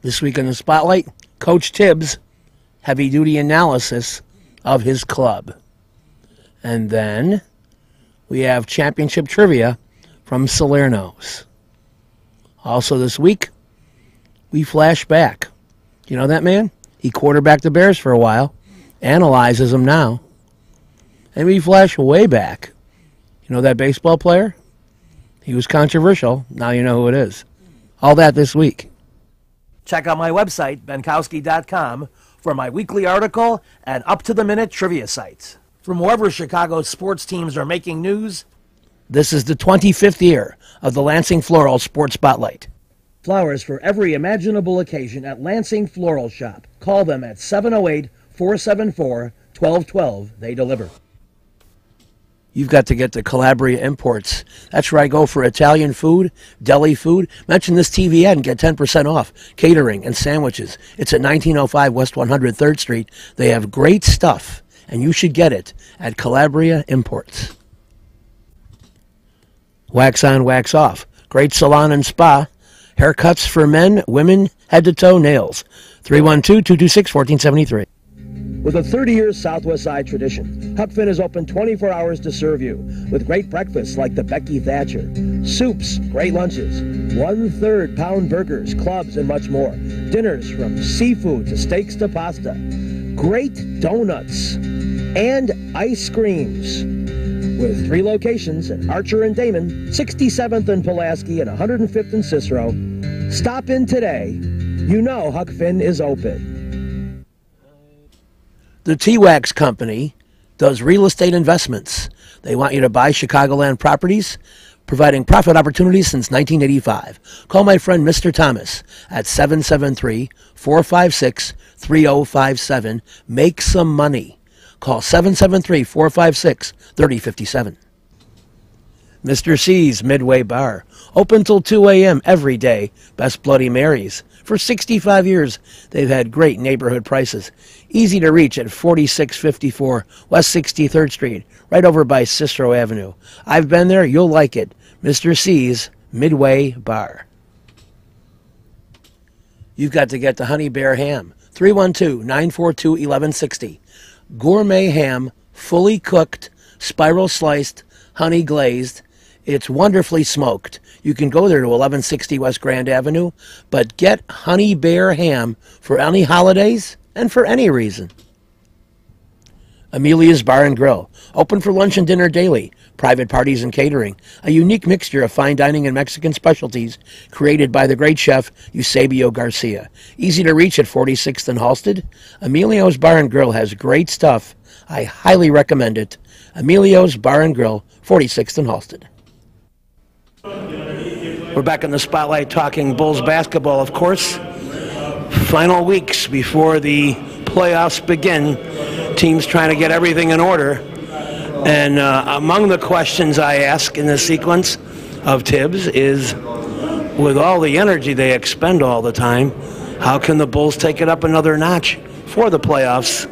This week in the Spotlight, Coach Tibbs' heavy-duty analysis of his club. And then we have championship trivia from Salerno's. Also this week, we flash back. You know that man? He quarterbacked the Bears for a while, analyzes them now. And we flash way back. You know that baseball player? He was controversial. Now you know who it is. All that this week. Check out my website, benkowski.com, for my weekly article and up-to-the-minute trivia sites. From wherever Chicago's sports teams are making news, this is the 25th year of the Lansing Floral Sports Spotlight. Flowers for every imaginable occasion at Lansing Floral Shop. Call them at 708-474-1212. They deliver. You've got to get to Calabria Imports. That's where I go for Italian food, deli food. Mention this TV ad and get 10% off. Catering and sandwiches. It's at 1905 West 103rd Street. They have great stuff, and you should get it at Calabria Imports. Wax on, wax off. Great salon and spa. Haircuts for men, women, head to toe, nails. 312-226-1473. With a 30-year Southwest Side tradition, Huck Finn is open 24 hours to serve you with great breakfasts like the Becky Thatcher, soups, great lunches, 1/3 pound burgers, clubs, and much more. Dinners from seafood to steaks to pasta, great donuts, and ice creams. With 3 locations at Archer and Damon, 67th and Pulaski, and 105th and Cicero. Stop in today. You know Huck Finn is open. The T-Wax Company does real estate investments. They want you to buy Chicagoland properties, providing profit opportunities since 1985. Call my friend Mr. Thomas at 773-456-3057. Make some money. Call 773-456-3057. Mr. C's Midway Bar. Open till 2 a.m. every day. Best Bloody Marys. For 65 years, they've had great neighborhood prices. Easy to reach at 4654 West 63rd Street, right over by Cicero Avenue. I've been there. You'll like it. Mr. C's Midway Bar. You've got to get to Honey Bear Ham. 312-942-1160. Gourmet ham, fully cooked, spiral sliced, honey glazed. It's wonderfully smoked. You can go there to 1160 West Grand Avenue, but get Honey Bear Ham for any holidays and for any reason. Amelia's Bar and Grill. Open for lunch and dinner daily. Private parties and catering. A unique mixture of fine dining and Mexican specialties created by the great chef Eusebio Garcia. Easy to reach at 46th and Halsted. Emilio's Bar and Grill has great stuff. I highly recommend it. Emilio's Bar and Grill, 46th and Halsted. We're back in the Spotlight talking Bulls basketball, of course. Final weeks before the playoffs begin. Teams trying to get everything in order. And among the questions I ask in the sequence of Tibbs is, with all the energy they expend all the time, how can the Bulls take it up another notch for the playoffs?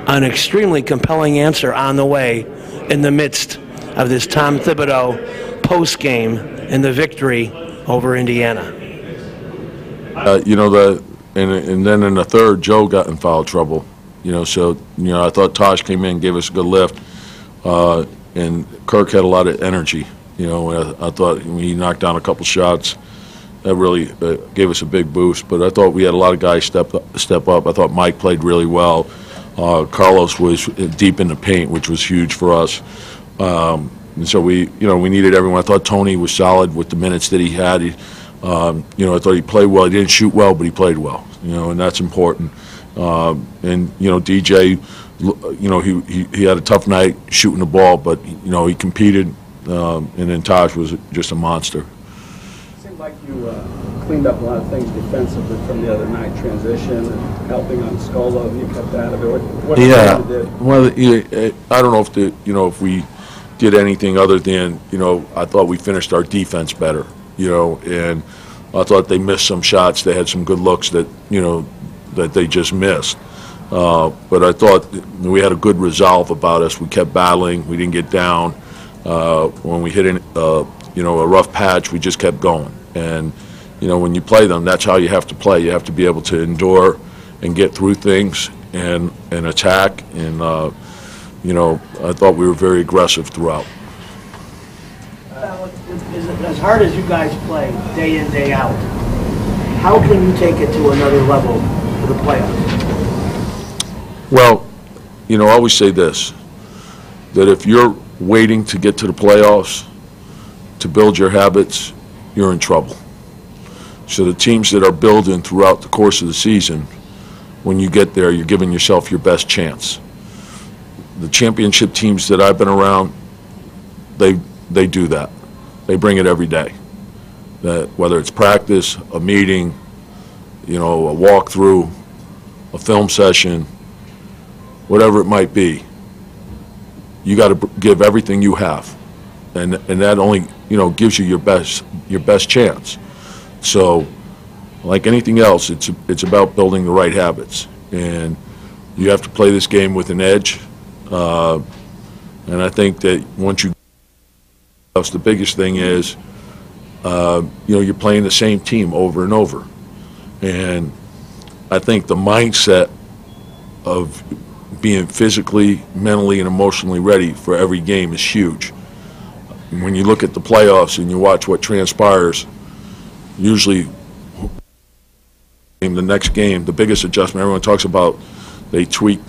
An extremely compelling answer on the way in the midst of this Tom Thibodeau post-game and the victory over Indiana. And then in the third, Joe got in foul trouble. I thought Tosh came in, gave us a good lift, and Kirk had a lot of energy. I thought he knocked down a couple shots. That really gave us a big boost. But I thought we had a lot of guys step up. I thought Mike played really well. Carlos was deep in the paint, which was huge for us. And so we needed everyone. I thought Tony was solid with the minutes that he had. I thought he played well. He didn't shoot well, but he played well. And that's important. DJ, he had a tough night shooting the ball, but he competed. And then Taj was just a monster. It seemed like you cleaned up a lot of things defensively from the other night. Transition and helping on Scola. You kept out of it. What Well, I don't know if we did anything other than I thought we finished our defense better. And I thought they missed some shots. They had some good looks that that they just missed. But I thought we had a good resolve about us. We kept battling. We didn't get down. When we hit a rough patch, we just kept going. And you know, when you play them, that's how you have to play. You have to be able to endure and get through things and attack. And, you know, I thought we were very aggressive throughout. As hard as you guys play day in, day out, how can you take it to another level for the playoffs? Well, you know, I always say this, that if you're waiting to get to the playoffs to build your habits, you're in trouble. So the teams that are building throughout the course of the season, when you get there, you're giving yourself your best chance. The championship teams that I've been around, they do that. They bring it every day. That whether it's practice, a meeting, you know, a walkthrough, a film session, whatever it might be, you got to give everything you have, and that only, you know, gives you your best chance. So, like anything else, it's about building the right habits, and you have to play this game with an edge. And I think that once you, the biggest thing is, you know, you're playing the same team over and over, and I think the mindset of being physically, mentally, and emotionally ready for every game is huge. When you look at the playoffs and you watch what transpires, usually in the next game, the biggest adjustment everyone talks about, they tweak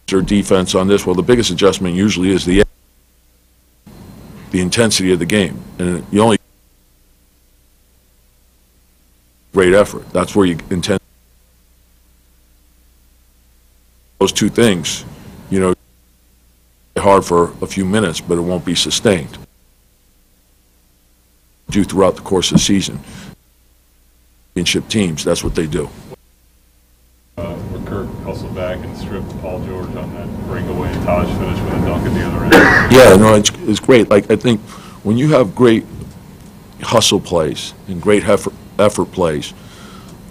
their defense on this. Well, the biggest adjustment usually is the intensity of the game, and you only great effort. That's where you intend. Those two things, you know, hard for a few minutes, but it won't be sustained. Do throughout the course of the season. Championship teams, that's what they do. Where Kirk hustled back and stripped Paul George on that breakaway, and Taj finished with a dunk at the other end. Yeah, no, it's great. Like, I think when you have great hustle plays and great effort plays,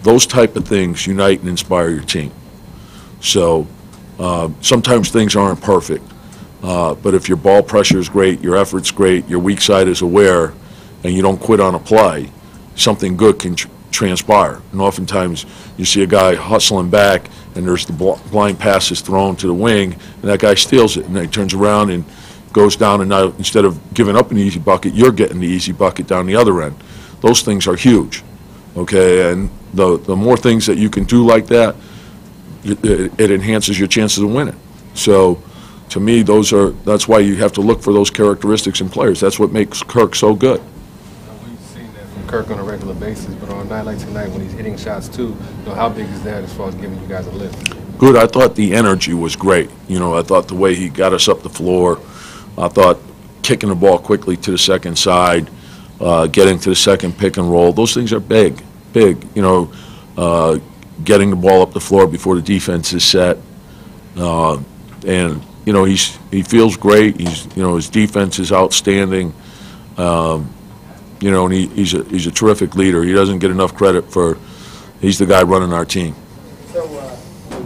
those type of things unite and inspire your team. So sometimes things aren't perfect, but if your ball pressure is great, your effort's great, your weak side is aware, and you don't quit on a play, something good can transpire. And oftentimes you see a guy hustling back, and there's the blind pass is thrown to the wing, and that guy steals it, and then he turns around and goes down, and now instead of giving up an easy bucket, you're getting the easy bucket down the other end. Those things are huge, okay? And the more things that you can do like that, it enhances your chances of winning. So, to me, that's why you have to look for those characteristics in players. That's what makes Kirk so good. We've seen that from Kirk on a regular basis, but on a night like tonight, when he's hitting shots too, you know, how big is that as far as giving you guys a lift? Good. I thought the energy was great. You know, I thought the way he got us up the floor, I thought kicking the ball quickly to the second side, getting to the second pick and roll, those things are big. You know, getting the ball up the floor before the defense is set, and you know, he feels great. You know, his defense is outstanding. You know, and he's a terrific leader. He doesn't get enough credit for. He's the guy running our team. So,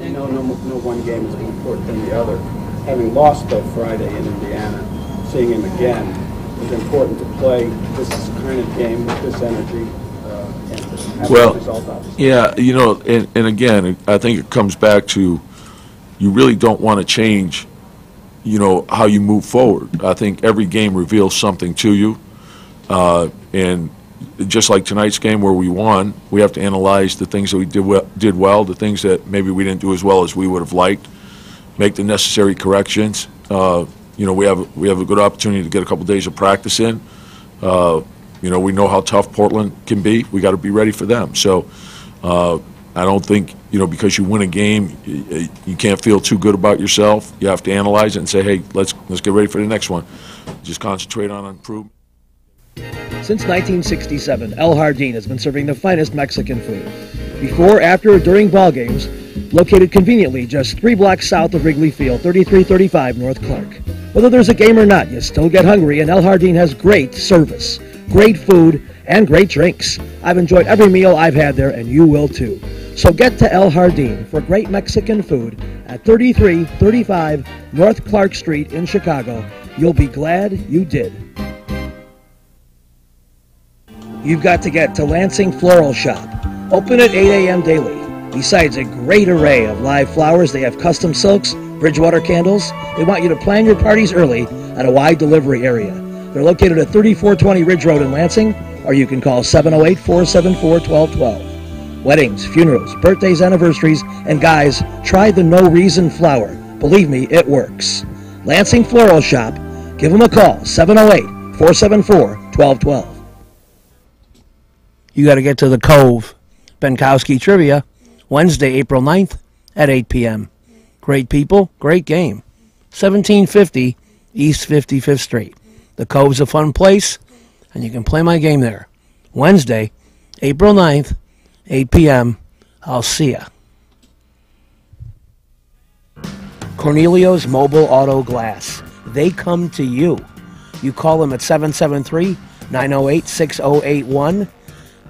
you know, no one game is more important than the other. Having lost though Friday in Indiana, seeing him again is important to play this kind of game with this energy. Well, yeah, you know, and again, I think it comes back to you really don't want to change, you know, how you move forward. I think every game reveals something to you, and just like tonight's game where we won, we have to analyze the things that we did well, the things that maybe we didn't do as well as we would have liked, make the necessary corrections. You know, we have a good opportunity to get a couple days of practice in. You know, we know how tough Portland can be. We got to be ready for them. So I don't think, you know, because you win a game, you can't feel too good about yourself. You have to analyze it and say, hey, let's get ready for the next one. Just concentrate on improvement. Since 1967, El Jardín has been serving the finest Mexican food. Before, after, or during ball games, located conveniently just 3 blocks south of Wrigley Field, 3335 North Clark. Whether there's a game or not, you still get hungry, and El Jardín has great service, great food, and great drinks. I've enjoyed every meal I've had there, and you will too. So get to El Jardín for great Mexican food at 3335 North Clark Street in Chicago. You'll be glad you did. you've got to get to Lansing Floral Shop. Open at 8 a.m. daily. Besides a great array of live flowers, they have custom silks, Bridgewater candles. They want you to plan your parties early at a wide delivery area. They're located at 3420 Ridge Road in Lansing, or you can call 708-474-1212. Weddings, funerals, birthdays, anniversaries, and guys, try the No Reason flower. Believe me, it works. Lansing Floral Shop. Give them a call, 708-474-1212. You got to get to the Cove. Benkowski Trivia, Wednesday, April 9th at 8 p.m. Great people, great game. 1750 East 55th Street. The Cove's a fun place, and you can play my game there. Wednesday, April 9th, 8 p.m. I'll see ya. Cornelio's Mobile Auto Glass. They come to you. You call them at 773-908-6081.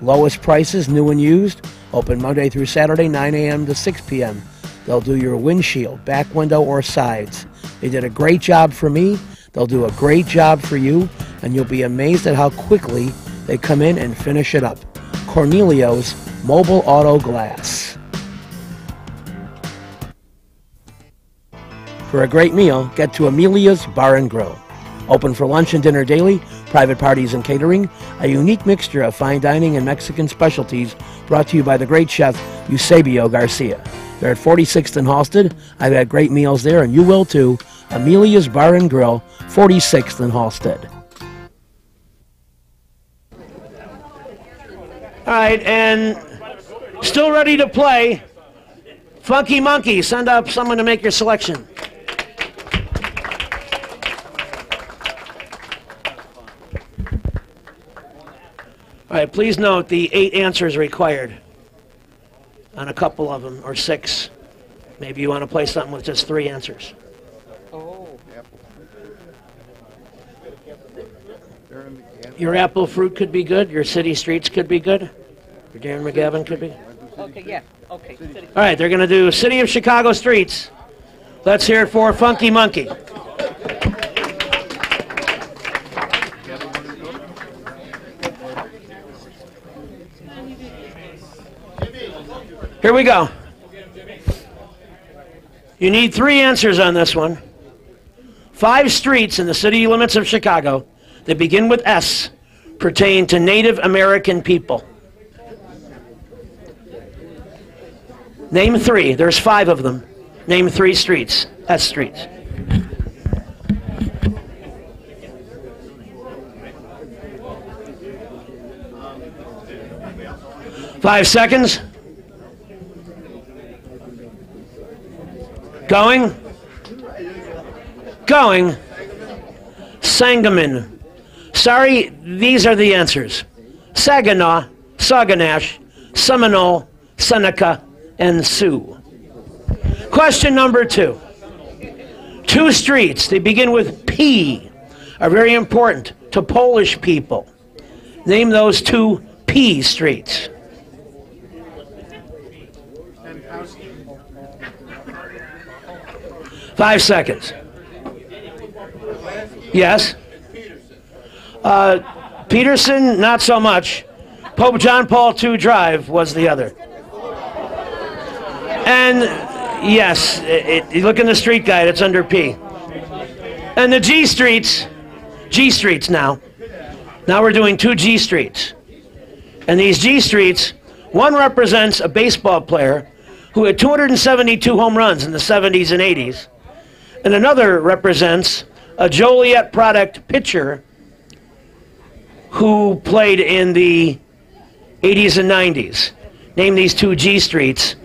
Lowest prices, new and used. Open Monday through Saturday, 9 a.m. to 6 p.m. They'll do your windshield, back window, or sides. They did a great job for me. They'll do a great job for you, and you'll be amazed at how quickly they come in and finish it up. Cornelio's Mobile Auto Glass. For a great meal, get to Amelia's Bar and Grill. Open for lunch and dinner daily, private parties and catering, a unique mixture of fine dining and Mexican specialties brought to you by the great chef Eusebio Garcia. They're at 46th and Halsted. I've had great meals there, and you will too. Amelia's Bar and Grill, 46th and Halsted. All right, and still ready to play. Funky Monkey, send up someone to make your selection. All right, please note the 8 answers required on a couple of them, or 6. Maybe you want to play something with just 3 answers. Your apple fruit could be good. Your city streets could be good. Your Darren McGavin could be. Okay, yeah. Okay. All right, they're going to do City of Chicago streets. Let's hear it for Funky Monkey. Here we go. You need 3 answers on this one. 5 streets in the city limits of Chicago that begin with S pertain to Native American people. Name 3. There's 5 of them. Name 3 streets. S streets. Five seconds. Going. Going. Sangamon. Sorry, these are the answers. Saginaw, Sauganash, Seminole, Seneca, and Sioux. Question number 2. 2 streets, they begin with P, are very important to Polish people. Name those 2 P streets. Five seconds. Yes? Peterson, not so much. Pope John Paul II Drive was the other. And yes, you look in the street guide, it's under P. And the G streets now. Now we're doing 2 G streets. And these G streets, one represents a baseball player who had 272 home runs in the 70s and 80s. And another represents a Joliet product pitcher who played in the 80s and 90s. Name these 2 G streets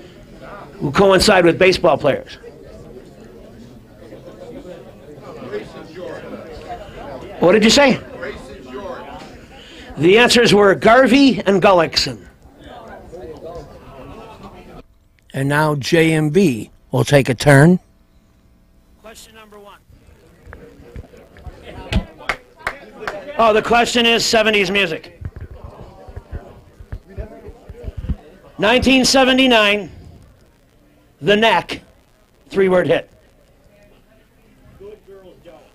who coincide with baseball players. What did you say? The answers were Garvey and Gullickson. And now J&B will take a turn. Question number 1. Oh, the question is 70s music. 1979, The Knack, 3-word hit.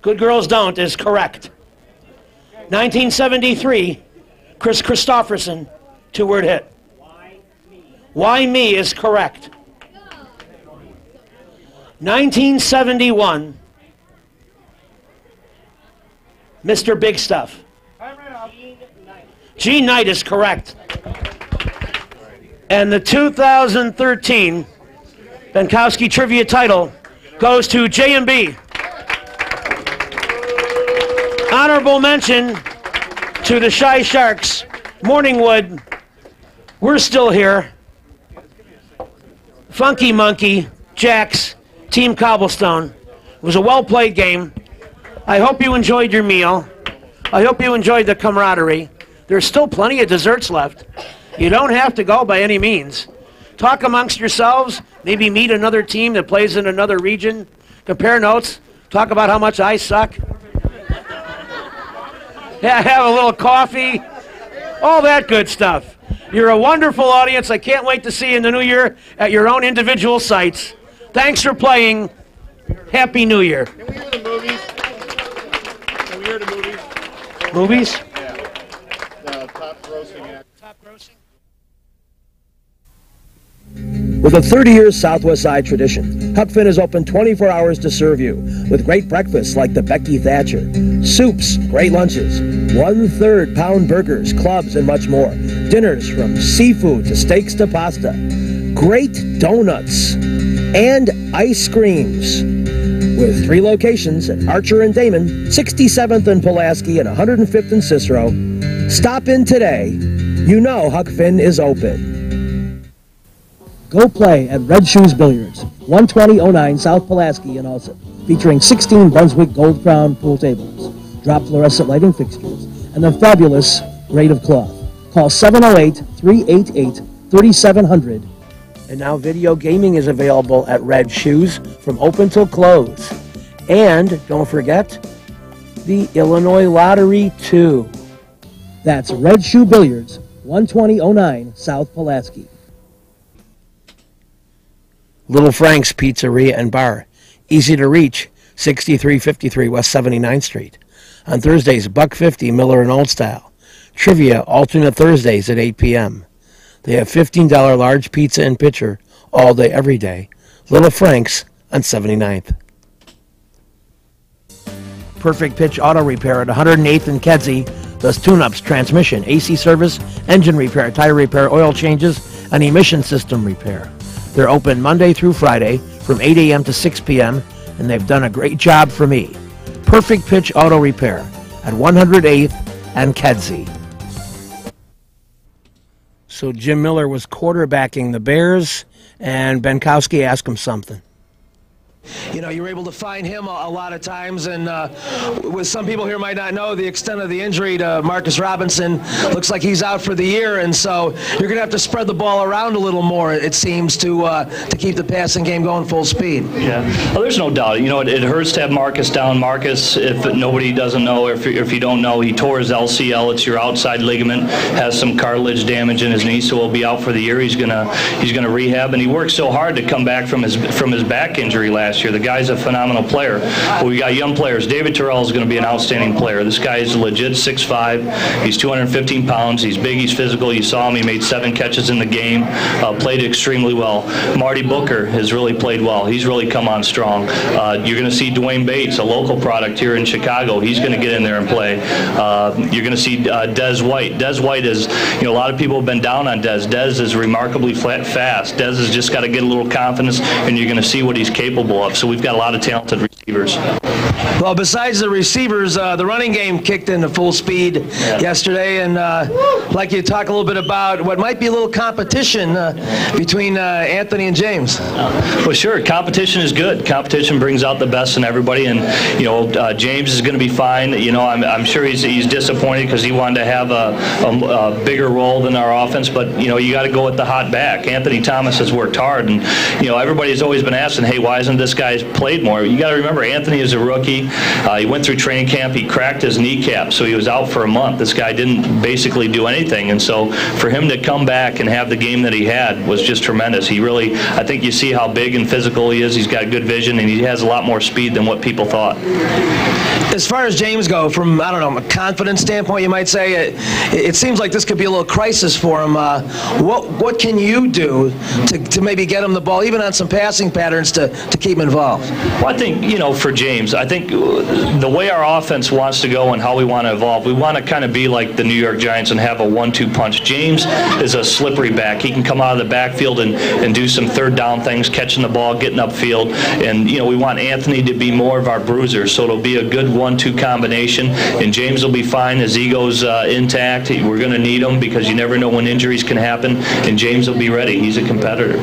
Good Girls Don't is correct. 1973, Chris Christopherson, two-word hit. Why me is correct. 1971, Mr. Big Stuff. Gene Knight is correct. And the 2013 Benkowski Trivia title goes to J&B. Honorable mention to the Shy Sharks, Morningwood. We're still here. Funky Monkey, Jax, Team Cobblestone. It was a well-played game. I hope you enjoyed your meal. I hope you enjoyed the camaraderie. There's still plenty of desserts left. You don't have to go by any means. Talk amongst yourselves. Maybe meet another team that plays in another region. Compare notes. Talk about how much I suck. Yeah, have a little coffee. All that good stuff. You're a wonderful audience. I can't wait to see you in the new year at your own individual sites. Thanks for playing. Happy New Year. Can we hear the movies? Can we hear the movies? Movies? Yeah. The top grossing act. Top grossing? With a 30-year Southwest Side tradition, Huck Finn is open 24 hours to serve you with great breakfasts like the Becky Thatcher, soups, great lunches, 1/3 pound burgers, clubs, and much more. Dinners from seafood to steaks to pasta, great donuts, and ice creams. With 3 locations at Archer and Damon, 67th and Pulaski, and 105th and Cicero. Stop in today. You know Huck Finn is open. Go play at Red Shoes Billiards, 12009 South Pulaski in Alsip, featuring 16 Brunswick Gold Crown pool tables, drop fluorescent lighting fixtures, and the fabulous grade of cloth. Call 708-388-3700. And now video gaming is available at Red Shoes from open till close. And don't forget, the Illinois Lottery, too. That's Red Shoe Billiards, 12009 South Pulaski. Little Frank's Pizzeria and Bar. Easy to reach, 6353 West 79th Street. On Thursdays, $1.50 Miller and Old Style. Trivia, alternate Thursdays at 8 p.m. They have $15 large pizza and pitcher all day, every day. Little Frank's on 79th. Perfect Pitch Auto Repair at 108th and Kedzie does tune-ups, transmission, AC service, engine repair, tire repair, oil changes, and emission system repair. They're open Monday through Friday from 8 a.m. to 6 p.m., and they've done a great job for me. Perfect Pitch Auto Repair at 108th and Kedzie. So Jim Miller was quarterbacking the Bears, and Benkowski asked him something. You know, you were able to find him a lot of times, and with some people here might not know the extent of the injury to Marcus Robinson. Looks like he's out for the year, and so you're going to have to spread the ball around a little more, it seems, to keep the passing game going full speed. Yeah, well, there's no doubt. You know, it hurts to have Marcus down. Marcus, if nobody doesn't know, or if you don't know, he tore his LCL. It's your outside ligament, has some cartilage damage in his knee, so he'll be out for the year. He's gonna rehab, and he worked so hard to come back from his back injury last year. The guy's a phenomenal player. But we got young players. David Terrell is going to be an outstanding player. This guy is legit 6'5". He's 215 pounds. He's big. He's physical. You saw him. He made 7 catches in the game. Played extremely well. Marty Booker has really played well. He's really come on strong. You're going to see Dwayne Bates, a local product here in Chicago. He's going to get in there and play. You're going to see Des White. Des White is, you know, a lot of people have been down on Des. Des is remarkably fast. Des has just got to get a little confidence, and you're going to see what he's capable of. So we've got a lot of talented receivers. Well, besides the receivers, the running game kicked into full speed yesterday, and I'd like you to talk a little bit about what might be a little competition between Anthony and James. Well, sure. Competition is good. Competition brings out the best in everybody, and you know, James is going to be fine. You know, I'm sure he's disappointed because he wanted to have a bigger role than our offense, but you know, you got to go with the hot back. Anthony Thomas has worked hard, and you know, everybody's always been asking, hey, why isn't this guy played more? You got to remember, Anthony is a rookie. He went through training camp. He cracked his kneecap, so he was out for a month. This guy didn't basically do anything, and so for him to come back and have the game that he had was just tremendous. He really, I think you see how big and physical he is. He's got good vision, and he has a lot more speed than what people thought. As far as James go, from, I don't know, a confidence standpoint, you might say, it seems like this could be a little crisis for him. What can you do to maybe get him the ball, even on some passing patterns, to keep him involved? Well, I think, for James, I think the way our offense wants to go and how we want to evolve, we want to kind of be like the New York Giants and have a 1-2 punch. James is a slippery back. He can come out of the backfield and do some third down things, catching the ball, getting upfield. And, we want Anthony to be more of our bruiser, so it'll be a good 1-2 combination. And James will be fine. His ego's intact. We're going to need him because you never know when injuries can happen, and James will be ready. He's a competitor.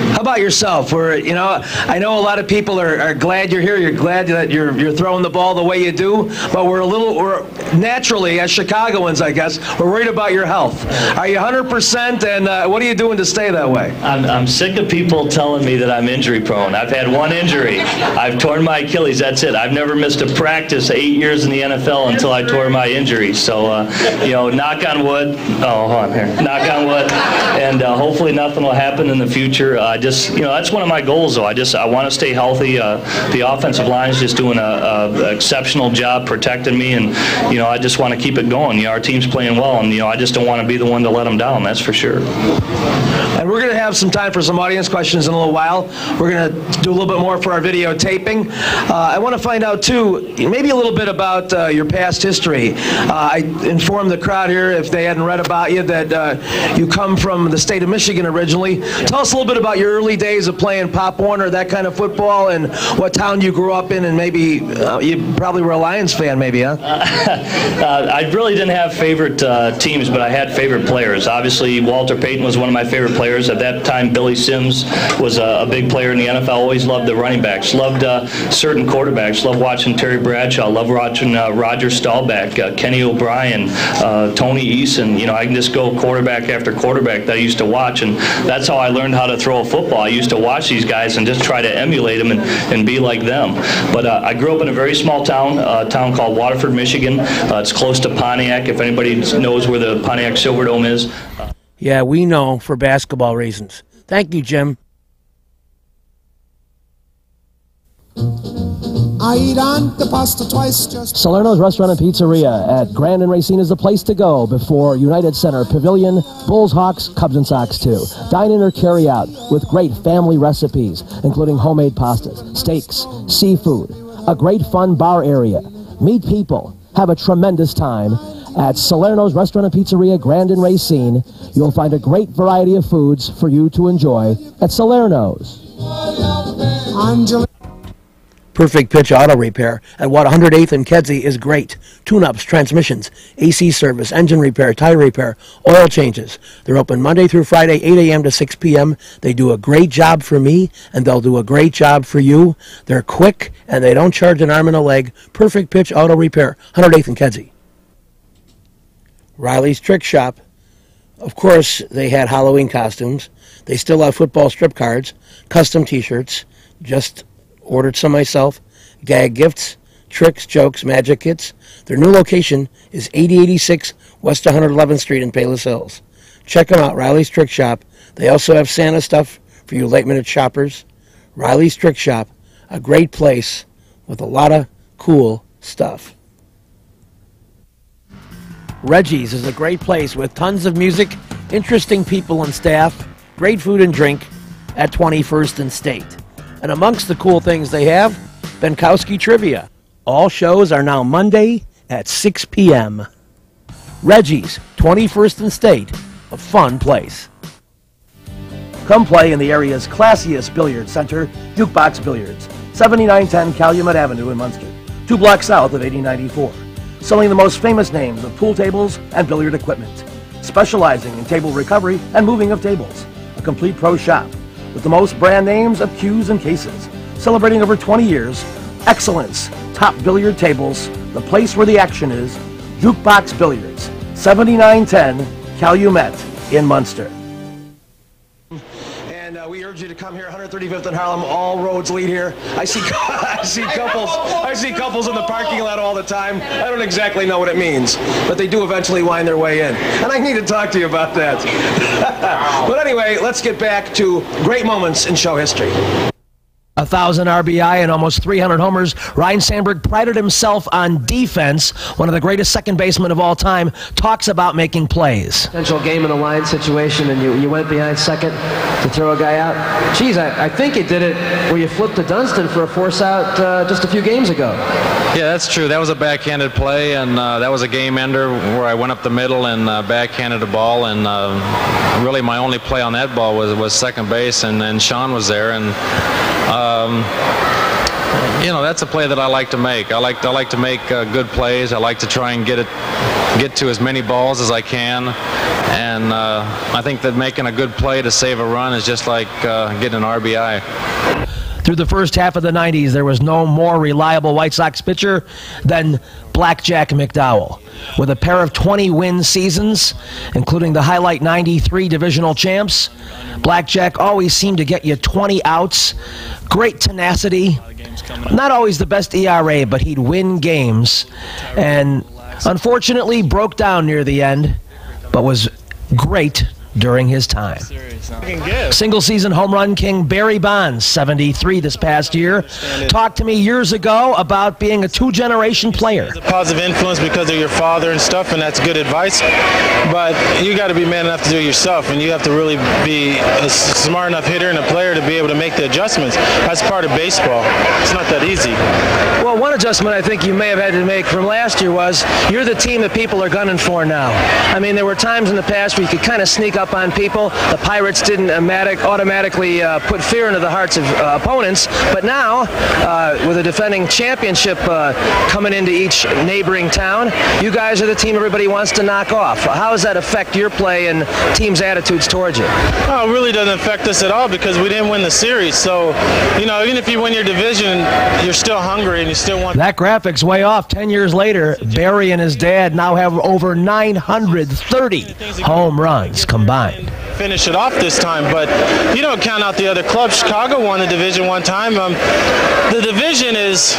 How about yourself? I know a lot of people are glad you're here. You're glad that you're throwing the ball the way you do, but we're naturally, as Chicagoans, I guess, we're worried about your health. Are you 100%, and what are you doing to stay that way? I'm sick of people telling me that I'm injury prone. I've had one injury. I've torn my Achilles. That's it. I've never missed a practice 8 years in the NFL until I tore my injury. So, knock on wood. Oh, hold on here. Knock on wood. And hopefully nothing will happen in the future. That's one of my goals, though. I want to stay healthy. The offensive line is just doing an exceptional job protecting me, and I just want to keep it going. Our team's playing well, and I just don't want to be the one to let them down. That's for sure. And we're going to have some time for some audience questions in a little while. We're going to do a little bit more for our videotaping. I want to find out too, maybe a little bit about your past history. I informed the crowd here, if they hadn't read about you, that you come from the state of Michigan originally. Tell us a little bit about your early days of playing Pop Warner, that kind of football, and what town you grew up in, and maybe you probably were a Lions fan, maybe, huh? I really didn't have favorite teams, but I had favorite players. Obviously, Walter Payton was one of my favorite players. At that time, Billy Sims was a big player in the NFL. Always loved the running backs. Loved certain quarterbacks. Loved watching Terry Bradshaw. Loved watching Roger Staubach, Kenny O'Brien, Tony Eason. I can just go quarterback after quarterback that I used to watch, and that's how I learned how to throw a football. I used to watch these guys and just try to emulate them and be like them. But I grew up in a very small town, a town called Waterford, Michigan. It's close to Pontiac, if anybody knows where the Pontiac Silverdome is. Yeah, we know for basketball reasons. Thank you, Jim. I eat on the pasta twice just... Salerno's Restaurant and Pizzeria at Grand and Racine is the place to go before United Center Pavilion, Bulls, Hawks, Cubs, and Sox too. Dine in or carry out with great family recipes, including homemade pastas, steaks, seafood, a great fun bar area. Meet people. Have a tremendous time. At Salerno's Restaurant and Pizzeria, Grand and Racine, you'll find a great variety of foods for you to enjoy at Salerno's. Perfect Pitch Auto Repair at 108th and Kedzie is great. Tune-ups, transmissions, AC service, engine repair, tire repair, oil changes. They're open Monday through Friday, 8 a.m. to 6 p.m. They do a great job for me, and they'll do a great job for you. They're quick, and they don't charge an arm and a leg. Perfect Pitch Auto Repair, 108th and Kedzie. Riley's Trick Shop. Of course, they had Halloween costumes. They still have football strip cards, custom T-shirts. Just ordered some myself. Gag gifts, tricks, jokes, magic kits. Their new location is 8086 West 111th Street in Palos Hills. Check them out, Riley's Trick Shop. They also have Santa stuff for you late-minute shoppers. Riley's Trick Shop, a great place with a lot of cool stuff. Reggie's is a great place with tons of music, interesting people and staff, great food and drink at 21st and State. And amongst the cool things they have, Benkowski Trivia. All shows are now Monday at 6 p.m. Reggie's, 21st and State, a fun place. Come play in the area's classiest billiard center, Jukebox Billiards, 7910 Calumet Avenue in Muncie, 2 blocks south of 8094. Selling the most famous names of pool tables and billiard equipment, specializing in table recovery and moving of tables. A complete pro shop with the most brand names of cues and cases. Celebrating over 20 years, excellence, top billiard tables, the place where the action is, Jukebox Billiards, 7910 Calumet in Munster. We urge you to come here, 135th and Harlem. All roads lead here. I see couples in the parking lot all the time. I don't exactly know what it means, but they do eventually wind their way in. And I need to talk to you about that. But anyway, let's get back to great moments in show history. 1,000 RBI and almost 300 homers, Ryne Sandberg prided himself on defense. One of the greatest second basemen of all time talks about making plays. Potential game in the line situation, and you went behind second to throw a guy out. Geez, I think you did it where you flipped to Dunston for a force out just a few games ago. Yeah, that's true. That was a backhanded play, and that was a game ender where I went up the middle and backhanded the ball, and really my only play on that ball was second base, and Sean was there, and you know, that's a play that I like to make. I like to make good plays. I like to try and get to as many balls as I can, and I think that making a good play to save a run is just like getting an RBI. Through the first half of the 90s, there was no more reliable White Sox pitcher than Blackjack McDowell. With a pair of 20-win seasons, including the highlight 93 divisional champs, Blackjack always seemed to get you 20 outs, great tenacity, not always the best ERA, but he'd win games, and unfortunately broke down near the end, but was great during his time. Single-season home run king Barry Bonds, 73 this past year, talked to me years ago about being a two-generation player. It's a positive influence because of your father and stuff, and that's good advice. But you got to be man enough to do it yourself, and you have to really be a smart enough hitter and a player to be able to make the adjustments. That's part of baseball. It's not that easy. Well, one adjustment I think you may have had to make from last year was you're the team that people are gunning for now. I mean, there were times in the past where you could kind of sneak up on people. The Pirates didn't automatically put fear into the hearts of opponents, but now with a defending championship coming into each neighboring town, you guys are the team everybody wants to knock off. How does that affect your play and team's attitudes towards you? Oh, it really doesn't affect us at all because we didn't win the series. So, you know, even if you win your division, you're still hungry and you still want... That graphic's way off. 10 years later, Barry and his dad now have over 930 home runs combined. Finish it off this time, but you don't count out the other clubs. Chicago won the division one time. The division is,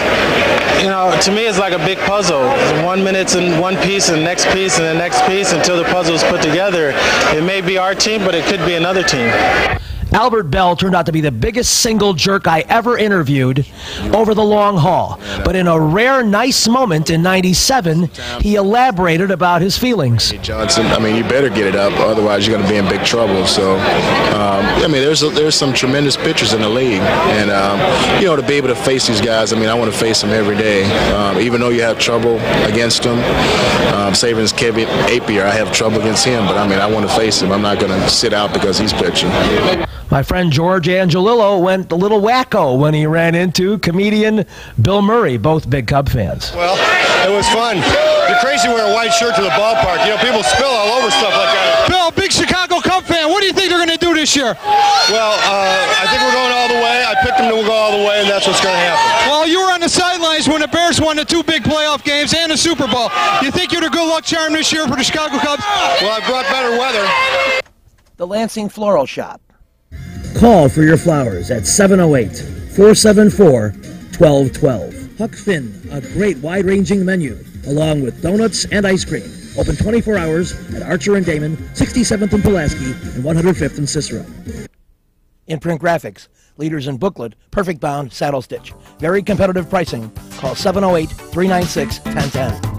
you know, to me it's like a big puzzle. 1 minute's in one piece and the next piece and the next piece until the puzzle is put together. It may be our team, but it could be another team. Albert Bell turned out to be the biggest single jerk I ever interviewed over the long haul. But in a rare, nice moment in '97, he elaborated about his feelings. Hey Johnson, I mean, you better get it up, otherwise you're going to be in big trouble. So, I mean, there's some tremendous pitchers in the league, and you know, to be able to face these guys, I mean, I want to face them every day. Even though you have trouble against them, saving Kevin Apier, I have trouble against him, but I mean, I want to face him. I'm not going to sit out because he's pitching. My friend George Angelillo went a little wacko when he ran into comedian Bill Murray, both big Cub fans. Well, it was fun. You're crazy to wear a white shirt to the ballpark. You know, people spill all over stuff like that. Bill, big Chicago Cub fan. What do you think they're going to do this year? Well, I think we're going all the way. I picked them to go all the way, and that's what's going to happen. Well, you were on the sidelines when the Bears won the 2 big playoff games and the Super Bowl. You think you're the good luck charm this year for the Chicago Cubs? Well, I brought better weather. The Lansing Floral Shop. Call for your flowers at 708-474-1212. Huck Finn, a great wide-ranging menu, along with donuts and ice cream. Open 24 hours at Archer and Damon, 67th and Pulaski, and 105th and Cicero. In-print graphics, leaders in booklet, perfect bound, saddle stitch. Very competitive pricing. Call 708-396-1010.